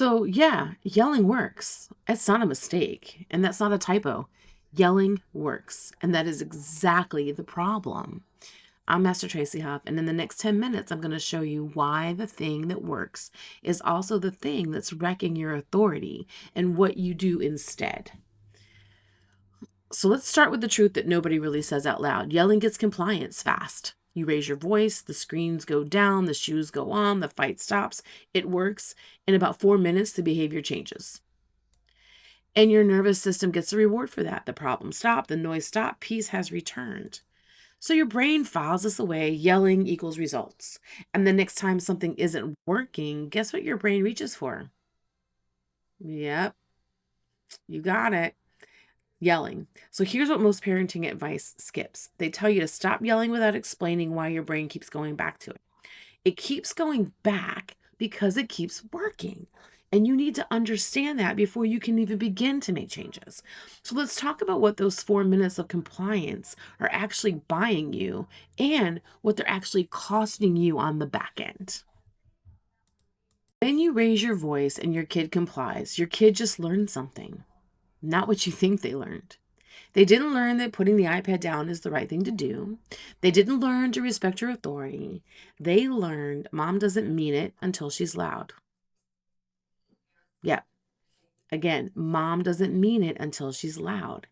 So, yeah, yelling works. It's not a mistake, and that's not a typo. Yelling works, and that is exactly the problem. I'm Master Tracy Huff, and in the next 10 minutes, I'm going to show you why the thing that works is also the thing that's wrecking your authority and what you do instead. So, let's start with the truth that nobody really says out loud. Yelling gets compliance fast. You raise your voice, the screens go down, the shoes go on, the fight stops. It works. In about 4 minutes, the behavior changes. And your nervous system gets a reward for that. The problem stopped, the noise stopped, peace has returned. So your brain files this away, yelling equals results. And the next time something isn't working, guess what your brain reaches for? Yep, you got it. Yelling. So here's what most parenting advice skips. They tell you to stop yelling without explaining why your brain keeps going back to it. It keeps going back because it keeps working. And you need to understand that before you can even begin to make changes. So let's talk about what those 4 minutes of compliance are actually buying you and what they're actually costing you on the back end. When you raise your voice and your kid complies, your kid just learned something, not what you think they learned. They didn't learn that putting the iPad down is the right thing to do. They didn't learn to respect your authority. They learned mom doesn't mean it until she's loud. Yeah, again, mom doesn't mean it until she's loud.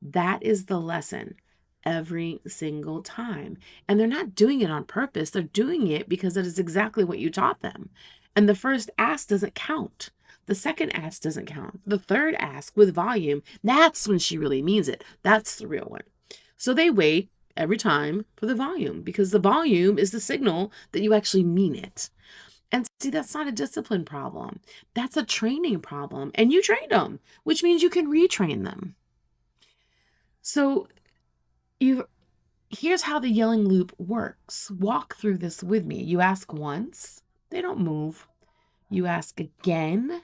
That is the lesson every single time. And they're not doing it on purpose. They're doing it because that is exactly what you taught them. And the first ask doesn't count. The second ask doesn't count. The third ask with volume, that's when she really means it. That's the real one. So they wait every time for the volume because the volume is the signal that you actually mean it. And see, that's not a discipline problem. That's a training problem. And you trained them, which means you can retrain them. So you here's how the yelling loop works. Walk through this with me. You ask once, they don't move. You ask again,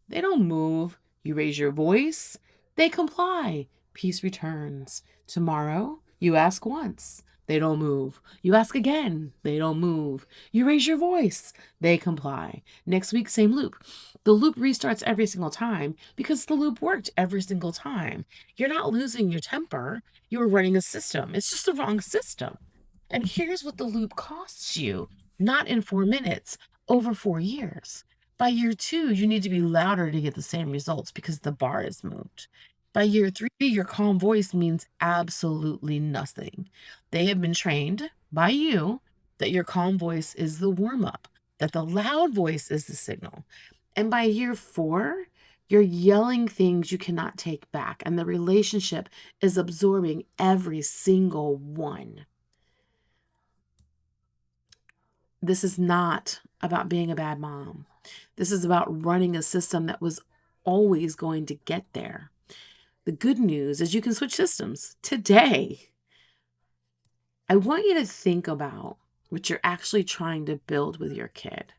they don't move. You raise your voice, they comply. Peace returns. Tomorrow, you ask once, they don't move. You ask again, they don't move. You raise your voice, they comply. Next week, same loop. The loop restarts every single time because the loop worked every single time. You're not losing your temper, you're running a system. It's just the wrong system. And here's what the loop costs you, not in 4 minutes, over 4 years. By year two, you need to be louder to get the same results because the bar is moved. By year three, your calm voice means absolutely nothing. They have been trained by you that your calm voice is the warm up, that the loud voice is the signal. And by year four, you're yelling things you cannot take back, and the relationship is absorbing every single one. This is not about being a bad mom. This is about running a system that was always going to get there. The good news is you can switch systems today. I want you to think about what you're actually trying to build with your kid,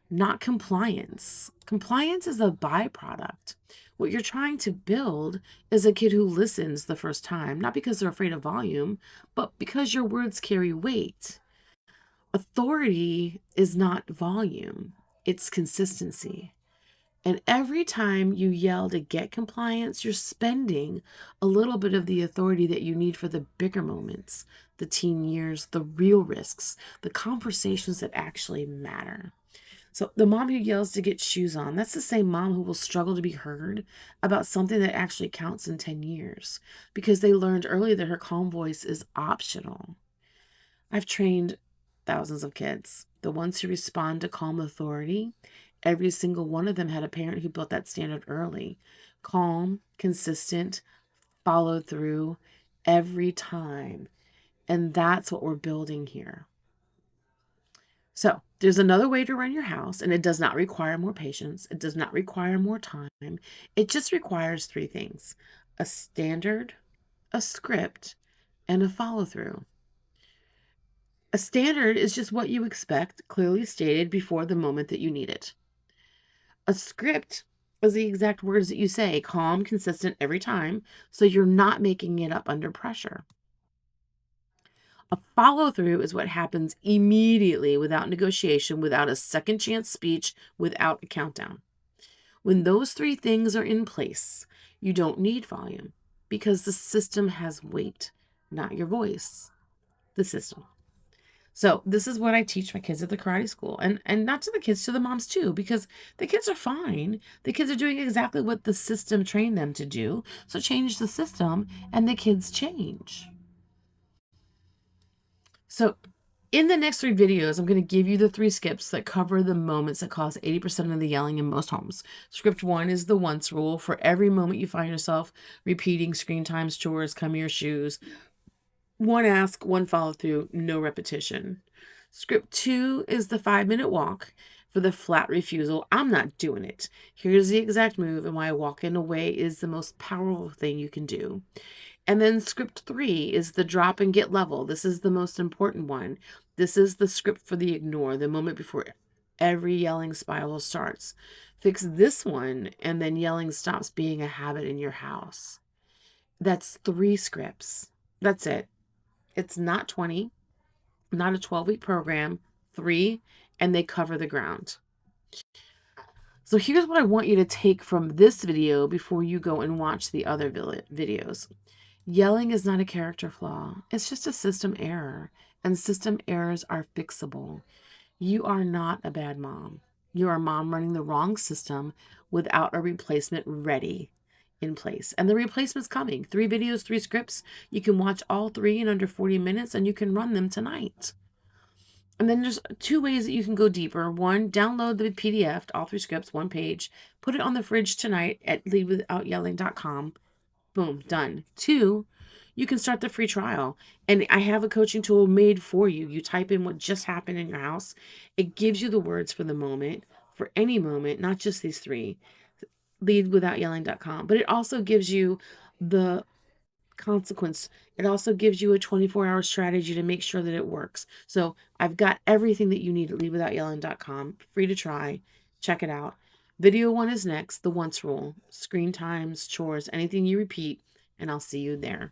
not compliance. Compliance is a byproduct. What you're trying to build is a kid who listens the first time, not because they're afraid of volume, but because your words carry weight. Authority is not volume, it's consistency. And every time you yell to get compliance, you're spending a little bit of the authority that you need for the bigger moments, the teen years, the real risks, the conversations that actually matter. So the mom who yells to get shoes on, that's the same mom who will struggle to be heard about something that actually counts in 10 years because they learned early that her calm voice is optional. I've trained thousands of kids. The ones who respond to calm authority, every single one of them had a parent who built that standard early. Calm, consistent, followed through every time. And that's what we're building here. So there's another way to run your house, and it does not require more patience. It does not require more time. It just requires three things: a standard, a script, and a follow through. A standard is just what you expect, clearly stated before the moment that you need it. A script is the exact words that you say, calm, consistent every time, so you're not making it up under pressure. A follow through is what happens immediately without negotiation, without a second chance speech, without a countdown. When those three things are in place, you don't need volume because the system has weight, not your voice, the system. So this is what I teach my kids at the karate school, and not to the kids, to the moms too, because the kids are fine. The kids are doing exactly what the system trained them to do. So change the system and the kids change. So in the next 3 videos, I'm going to give you the 3 skips that cover the moments that cause 80% of the yelling in most homes. Script 1 is the once rule. For every moment you find yourself repeating screen times, chores, come your shoes, one ask, one follow through, no repetition. Script 2 is the 5-minute walk. For the flat refusal, I'm not doing it. Here's the exact move and why walking away is the most powerful thing you can do. And then script 3 is the drop and get level. This is the most important one. This is the script for the ignore, the moment before every yelling spiral starts. Fix this one, and then yelling stops being a habit in your house. That's 3 scripts. That's it. It's not 20, not a 12-week program, 3, and they cover the ground. So here's what I want you to take from this video before you go and watch the other videos. Yelling is not a character flaw. It's just a system error, and system errors are fixable. You are not a bad mom. You're a mom running the wrong system without a replacement ready in place. And the replacement's coming. 3 videos, 3 scripts. You can watch all 3 in under 40 minutes, and you can run them tonight. And then there's 2 ways that you can go deeper. 1, download the PDF, all 3 scripts, 1 page. Put it on the fridge tonight at leadwithoutyelling.com. Boom, done. 2, you can start the free trial. And I have a coaching tool made for you. You type in what just happened in your house. It gives you the words for the moment, for any moment, not just these 3. Leadwithoutyelling.com. But it also gives you the consequence. It also gives you a 24-hour strategy to make sure that it works. So I've got everything that you need at leadwithoutYelling.com. Free to try. Check it out. Video 1 is next, the once rule. Screen times, chores, anything you repeat, and I'll see you there.